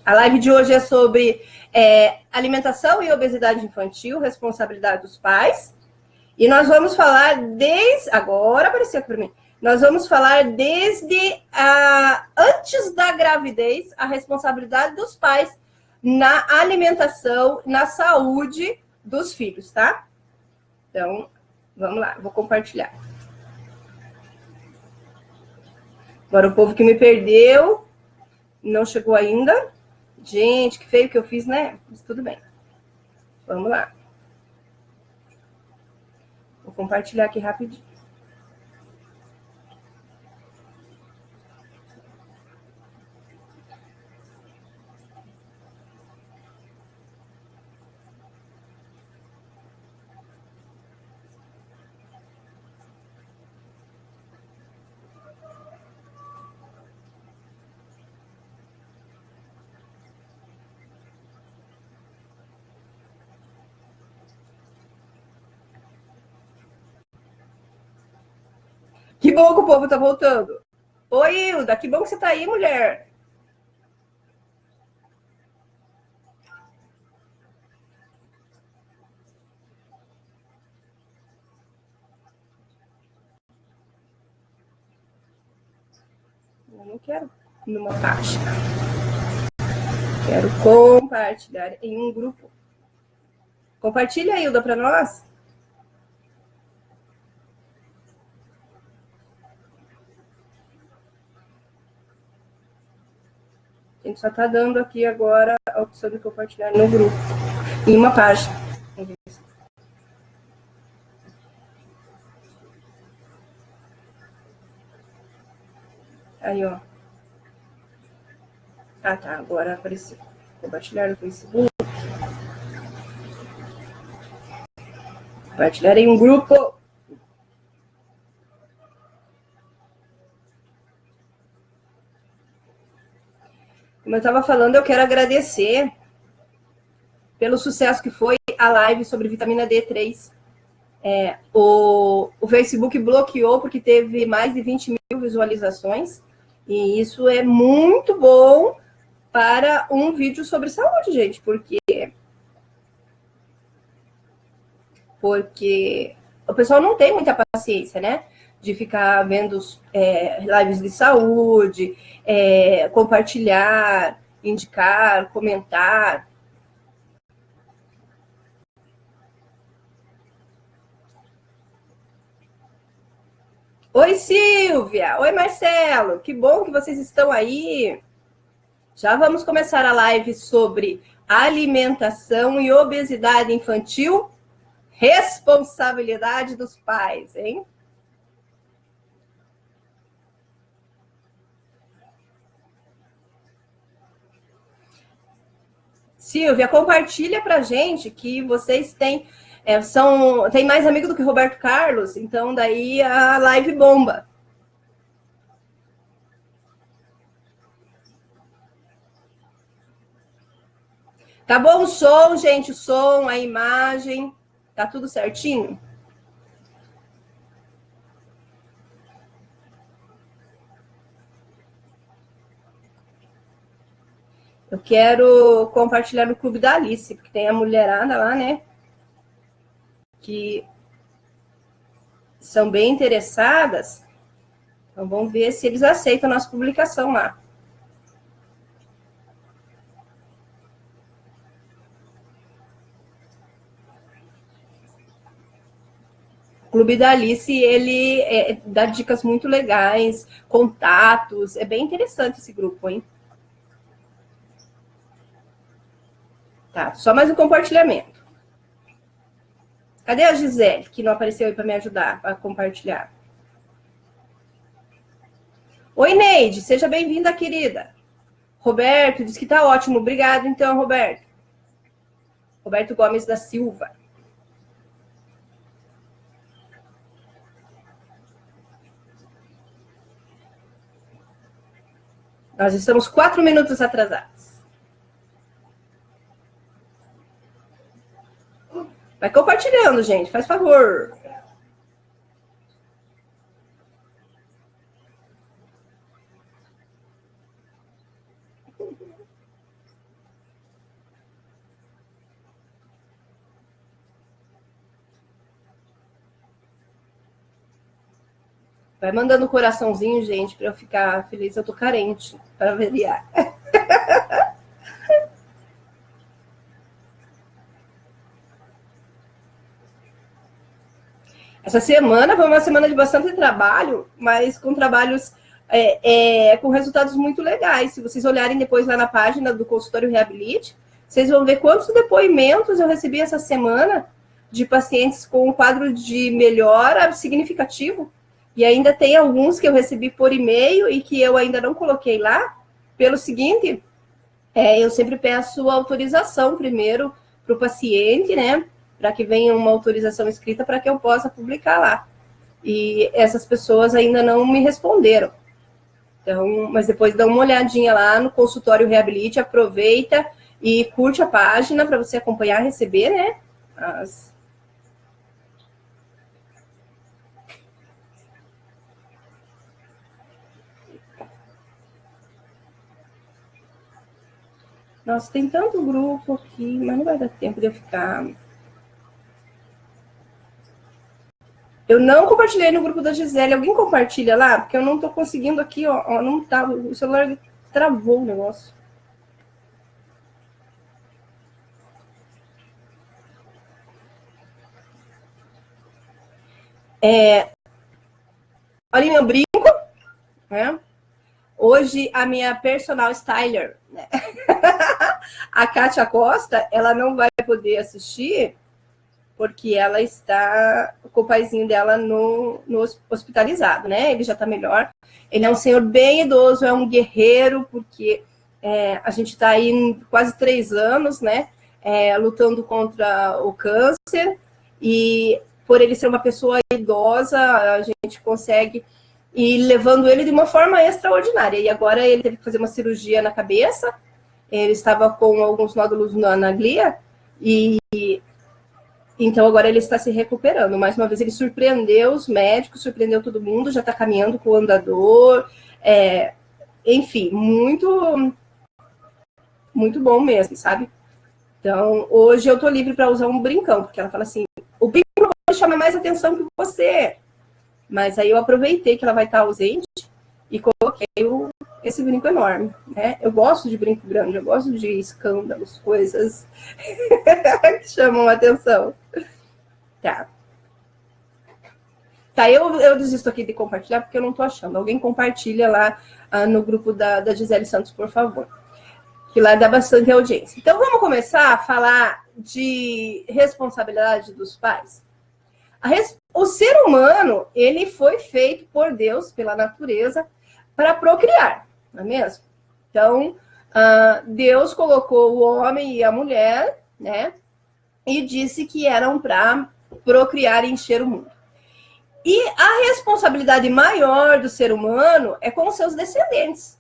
A live de hoje é sobre alimentação e obesidade infantil, responsabilidade dos pais. E nós vamos falar agora apareceu aqui para mim. Nós vamos falar desde antes da gravidez, a responsabilidade dos pais na alimentação, na saúde dos filhos, tá? Então, vamos lá, vou compartilhar. Agora o povo que me perdeu, não chegou ainda. Gente, que feio que eu fiz, né? Mas tudo bem. Vamos lá. Vou compartilhar aqui rapidinho. Que bom que o povo tá voltando. Oi, Hilda, que bom que você tá aí, mulher. Eu não quero numa página. Quero compartilhar em um grupo. Compartilha, Hilda, para nós. A gente só está dando aqui agora a opção de compartilhar no grupo, em uma página. Aí, ó. Ah, tá, agora apareceu. Compartilhar no Facebook. Compartilhar em um grupo. Como eu estava falando, eu quero agradecer pelo sucesso que foi a live sobre vitamina D3. O Facebook bloqueou porque teve mais de 20 mil visualizações. E isso é muito bom para um vídeo sobre saúde, gente. Porque o pessoal não tem muita paciência, né? De ficar vendo lives de saúde, compartilhar, indicar, comentar. Oi, Silvia! Oi, Marcelo! Que bom que vocês estão aí! Já vamos começar a live sobre alimentação e obesidade infantil, responsabilidade dos pais, hein? Silvia, compartilha pra gente que vocês têm tem mais amigo do que Roberto Carlos, então daí a live bomba. Tá bom o som, gente, o som, a imagem, tá tudo certinho? Eu quero compartilhar no Clube da Alice, porque tem a mulherada lá, né? Que são bem interessadas. Então, vamos ver se eles aceitam a nossa publicação lá. O Clube da Alice, ele dá dicas muito legais, contatos. É bem interessante esse grupo, hein? Tá, só mais um compartilhamento. Cadê a Gisele, que não apareceu aí para me ajudar a compartilhar? Oi, Neide, seja bem-vinda, querida. Roberto diz que tá ótimo. Obrigado, então, Roberto. Roberto Gomes da Silva. Nós estamos 4 minutos atrasados. Vai compartilhando, gente, faz favor. Vai mandando um coraçãozinho, gente, para eu ficar feliz. Eu tô carente, para variar. Essa semana foi uma semana de bastante trabalho, mas com trabalhos com resultados muito legais. Se vocês olharem depois lá na página do Consultório Reabilite, vocês vão ver quantos depoimentos eu recebi essa semana de pacientes com um quadro de melhora significativo. E ainda tem alguns que eu recebi por e-mail e que eu ainda não coloquei lá. Pelo seguinte, eu sempre peço autorização primeiro para o paciente, né? Para que venha uma autorização escrita para que eu possa publicar lá. E essas pessoas ainda não me responderam. Então, mas depois dá uma olhadinha lá no Consultório Reabilite, aproveita e curte a página para você acompanhar, receber, né? Nossa, tem tanto grupo aqui, mas não vai dar tempo de eu ficar... Eu não compartilhei no grupo da Gisele. Alguém compartilha lá? Porque eu não tô conseguindo aqui, ó. Não tá, o celular travou o negócio. Olha meu brinco, né? Hoje a minha personal styler, né? A Kátia Costa, ela não vai poder assistir porque ela está com o paizinho dela no hospitalizado, né? Ele já está melhor. Ele é um senhor bem idoso, é um guerreiro, porque a gente está aí quase 3 anos, né? Lutando contra o câncer. E por ele ser uma pessoa idosa, a gente consegue ir levando ele de uma forma extraordinária. E agora ele teve que fazer uma cirurgia na cabeça. Ele estava com alguns nódulos na glia e então agora ele está se recuperando. Mais uma vez ele surpreendeu os médicos, surpreendeu todo mundo, já está caminhando com o andador, enfim, muito bom mesmo, sabe? Então hoje eu tô livre para usar um brincão, porque ela fala assim, o brinco vai chamar mais atenção que você. Mas aí eu aproveitei que ela vai estar ausente e coloquei esse brinco enorme, né? Eu gosto de brinco grande, eu gosto de escândalos, coisas que chamam a atenção. Tá, eu desisto aqui de compartilhar porque eu não tô achando. Alguém compartilha lá no grupo da Gisele Santos, por favor. Que lá dá bastante audiência. Então, vamos começar a falar de responsabilidade dos pais. O ser humano, ele foi feito por Deus, pela natureza, para procriar, não é mesmo? Então, Deus colocou o homem e a mulher, né? E disse que eram para procriar e encher o mundo. E a responsabilidade maior do ser humano é com os seus descendentes.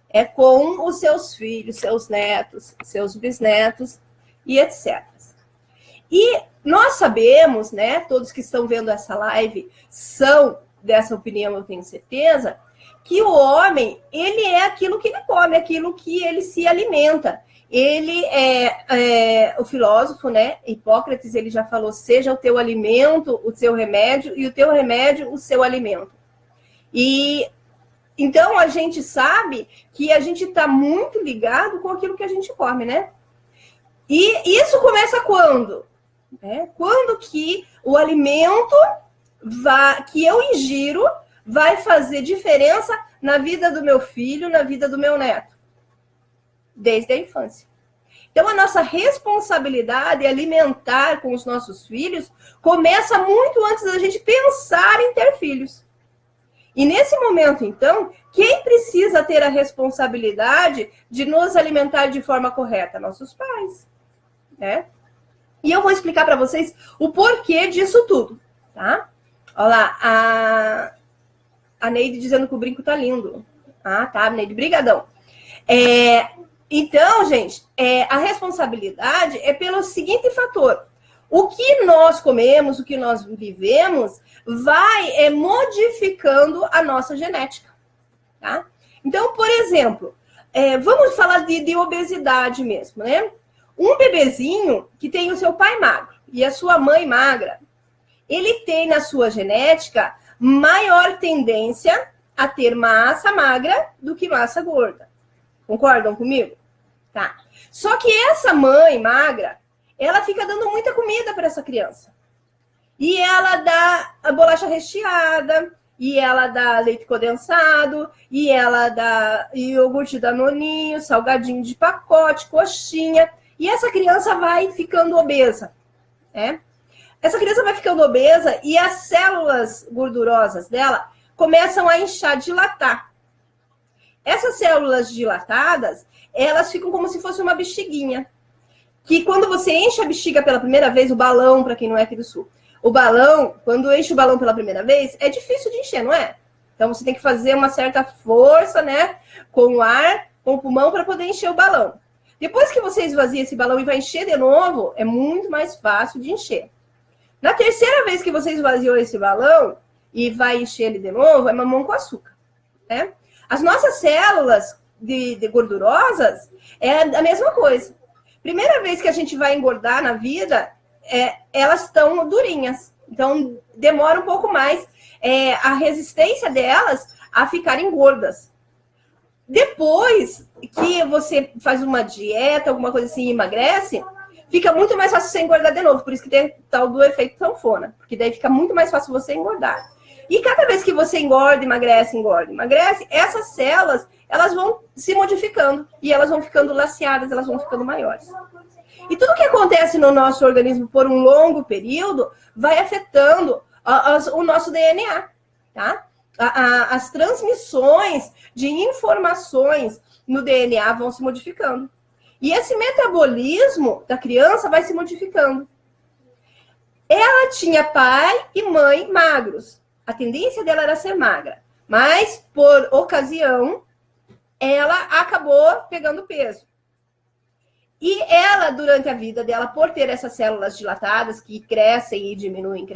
É com os seus filhos, seus netos, seus bisnetos e etc. E nós sabemos, né, todos que estão vendo essa live são dessa opinião, eu tenho certeza, que o homem, ele é aquilo que ele come, aquilo que ele se alimenta. Ele o filósofo, né, Hipócrates, ele já falou, seja o teu alimento o seu remédio e o teu remédio o seu alimento. E então a gente sabe que a gente está muito ligado com aquilo que a gente come, né? E isso começa quando? Quando que o alimento que eu ingiro vai fazer diferença na vida do meu filho, na vida do meu neto? Desde a infância. Então, a nossa responsabilidade alimentar com os nossos filhos começa muito antes da gente pensar em ter filhos. E nesse momento, então, quem precisa ter a responsabilidade de nos alimentar de forma correta? Nossos pais, né? E eu vou explicar para vocês o porquê disso tudo, tá? Olha lá, a Neide dizendo que o brinco tá lindo. Ah, tá, Neide, brigadão. Então, gente, a responsabilidade é pelo seguinte fator. O que nós comemos, o que nós vivemos, vai modificando a nossa genética, tá? Então, por exemplo, vamos falar de obesidade mesmo, né? Um bebezinho que tem o seu pai magro e a sua mãe magra, ele tem na sua genética maior tendência a ter massa magra do que massa gorda. Concordam comigo? Tá. Só que essa mãe magra, ela fica dando muita comida para essa criança. E ela dá a bolacha recheada, e ela dá leite condensado, e ela dá iogurte danoninho, salgadinho de pacote, coxinha. E essa criança vai ficando obesa, né? Essa criança vai ficando obesa e as células gordurosas dela começam a inchar, dilatar. Essas células dilatadas, elas ficam como se fosse uma bexiguinha. Que quando você enche a bexiga pela primeira vez, o balão, para quem não é aqui do sul, o balão, quando enche o balão pela primeira vez, é difícil de encher, não é? Então você tem que fazer uma certa força, né? Com o ar, com o pulmão, para poder encher o balão. Depois que você esvazia esse balão e vai encher de novo, é muito mais fácil de encher. Na terceira vez que você esvaziou esse balão e vai encher ele de novo, é mamão com açúcar, né? As nossas células de gordurosas é a mesma coisa. Primeira vez que a gente vai engordar na vida, elas estão durinhas. Então, demora um pouco mais a resistência delas a ficarem gordas. Depois que você faz uma dieta, alguma coisa assim, e emagrece, fica muito mais fácil você engordar de novo. Por isso que tem tal do efeito sanfona. Porque daí fica muito mais fácil você engordar. E cada vez que você engorda, emagrece, essas células, elas vão se modificando. E elas vão ficando laceadas, elas vão ficando maiores. E tudo que acontece no nosso organismo por um longo período vai afetando o nosso DNA, tá? As transmissões de informações no DNA vão se modificando. E esse metabolismo da criança vai se modificando. Ela tinha pai e mãe magros. A tendência dela era ser magra. Mas, por ocasião, ela acabou pegando peso. E ela, durante a vida dela, por ter essas células dilatadas que crescem e diminuem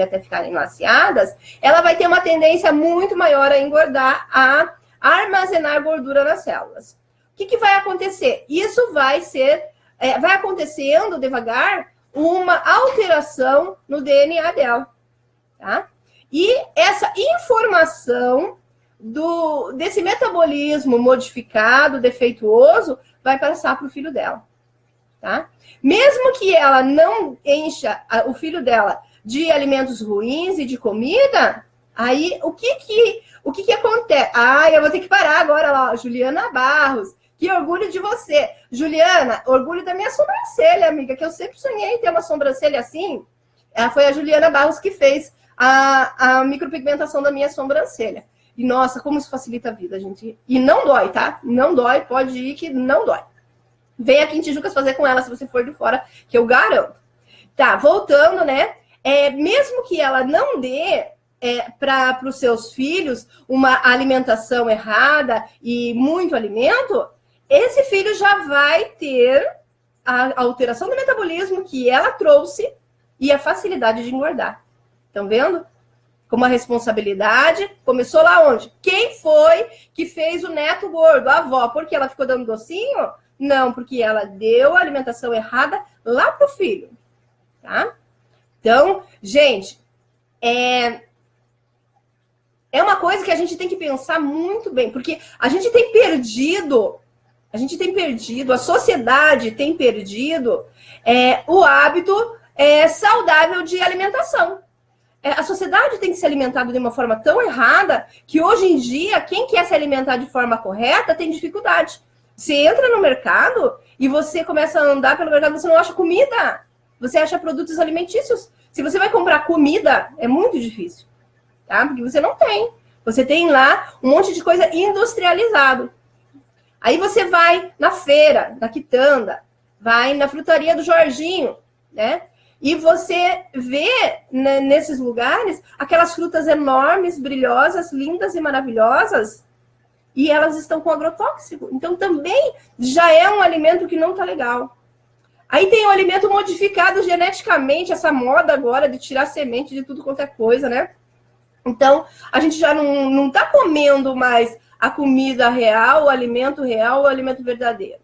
até ficarem laceadas, ela vai ter uma tendência muito maior a engordar, a armazenar gordura nas células. O que vai acontecer? Isso vai acontecendo devagar uma alteração no DNA dela, tá? E essa informação desse metabolismo modificado, defeituoso, vai passar para o filho dela, tá? Mesmo que ela não encha o filho dela de alimentos ruins e de comida, aí o que acontece? Eu vou ter que parar agora lá, Juliana Barros. Que orgulho de você. Juliana, orgulho da minha sobrancelha, amiga, que eu sempre sonhei em ter uma sobrancelha assim. Foi a Juliana Barros que fez a micropigmentação da minha sobrancelha. E, nossa, como isso facilita a vida, gente. E não dói, tá? Não dói, pode ir que não dói. Vem aqui em Tijucas fazer com ela, se você for de fora, que eu garanto. Tá, voltando, né? Mesmo que ela não dê para os seus filhos uma alimentação errada e muito alimento, esse filho já vai ter a alteração do metabolismo que ela trouxe e a facilidade de engordar. Estão vendo? Como a responsabilidade começou lá onde? Quem foi que fez o neto gordo? A avó. Porque ela ficou dando docinho? Não, porque ela deu a alimentação errada lá pro filho. Tá? Então, gente, é uma coisa que a gente tem que pensar muito bem, porque a gente tem perdido, a sociedade tem perdido o hábito saudável de alimentação. A sociedade tem se alimentado de uma forma tão errada que hoje em dia, quem quer se alimentar de forma correta tem dificuldade. Você entra no mercado e você começa a andar pelo mercado, você não acha comida. Você acha produtos alimentícios. Se você vai comprar comida, é muito difícil. Tá? Porque você não tem. Você tem lá um monte de coisa industrializado. Aí você vai na feira, na quitanda, vai na frutaria do Jorginho, né? E você vê nesses lugares aquelas frutas enormes, brilhosas, lindas e maravilhosas, e elas estão com agrotóxico. Então também já é um alimento que não está legal. Aí tem o alimento modificado geneticamente, essa moda agora de tirar semente de tudo quanto é coisa, né? Então, a gente já não está comendo mais a comida real, o alimento verdadeiro.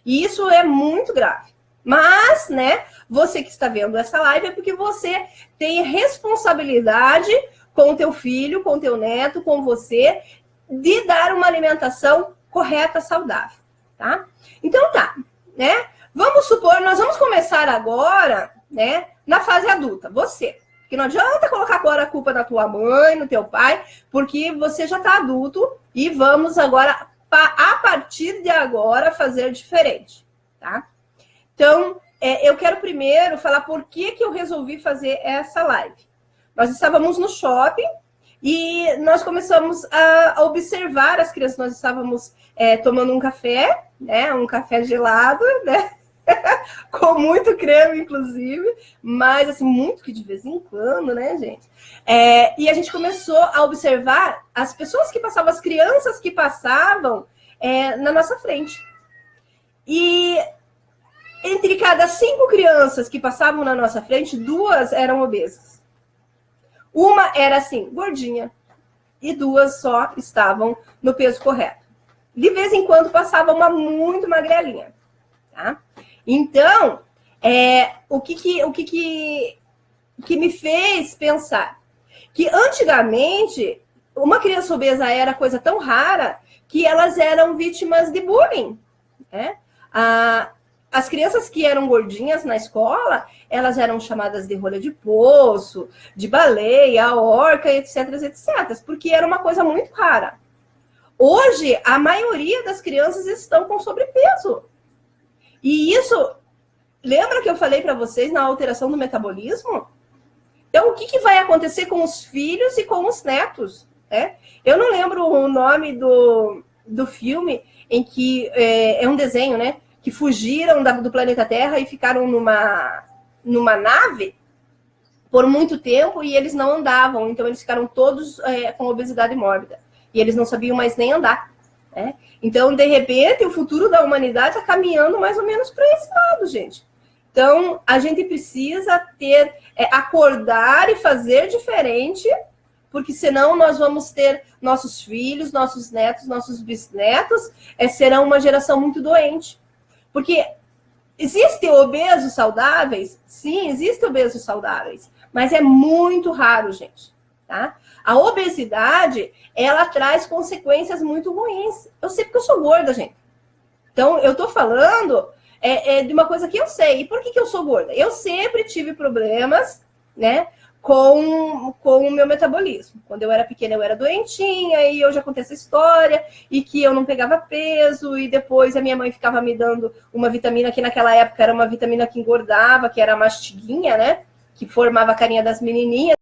E isso é muito grave. Mas, né, você que está vendo essa live é porque você tem responsabilidade com o teu filho, com o teu neto, com você, de dar uma alimentação correta, saudável, tá? Então tá, né? Vamos supor, nós vamos começar agora, né, na fase adulta, você. Porque não adianta colocar agora a culpa na tua mãe, no teu pai, porque você já tá adulto e vamos agora, a partir de agora, fazer diferente, tá? Então, eu quero primeiro falar por que eu resolvi fazer essa live. Nós estávamos no shopping e nós começamos a observar as crianças. Nós estávamos tomando um café, né? Um café gelado, né? Com muito creme, inclusive, mas assim, muito que de vez em quando, né, gente? E a gente começou a observar as pessoas que passavam, as crianças que passavam na nossa frente. E entre cada 5 crianças que passavam na nossa frente, 2 eram obesas. Uma era assim, gordinha, e 2 só estavam no peso correto. De vez em quando passava uma muito magrelinha, tá? Então, o que me fez pensar? Que antigamente, uma criança obesa era coisa tão rara que elas eram vítimas de bullying, né? As crianças que eram gordinhas na escola, elas eram chamadas de rolha de poço, de baleia, orca, etc, etc, porque era uma coisa muito rara. Hoje, a maioria das crianças estão com sobrepeso. E isso, lembra que eu falei para vocês na alteração do metabolismo? Então, o que vai acontecer com os filhos e com os netos? Eu não lembro o nome do filme em que é um desenho, né? Que fugiram do planeta Terra e ficaram numa nave por muito tempo e eles não andavam. Então, eles ficaram todos com obesidade mórbida. E eles não sabiam mais nem andar. Né? Então, de repente, o futuro da humanidade está caminhando mais ou menos para esse lado, gente. Então, a gente precisa acordar e fazer diferente, porque senão nós vamos ter nossos filhos, nossos netos, nossos bisnetos, serão uma geração muito doente. Porque existem obesos saudáveis? Sim, existem obesos saudáveis, mas é muito raro, gente. Tá? A obesidade, ela traz consequências muito ruins. Eu sei porque eu sou gorda, gente. Então, eu tô falando de uma coisa que eu sei. E por que eu sou gorda? Eu sempre tive problemas, né, com o meu metabolismo. Quando eu era pequena, eu era doentinha, e eu já contei essa história, e que eu não pegava peso, e depois a minha mãe ficava me dando uma vitamina que naquela época era uma vitamina que engordava, que era a mastiguinha, né, que formava a carinha das menininhas.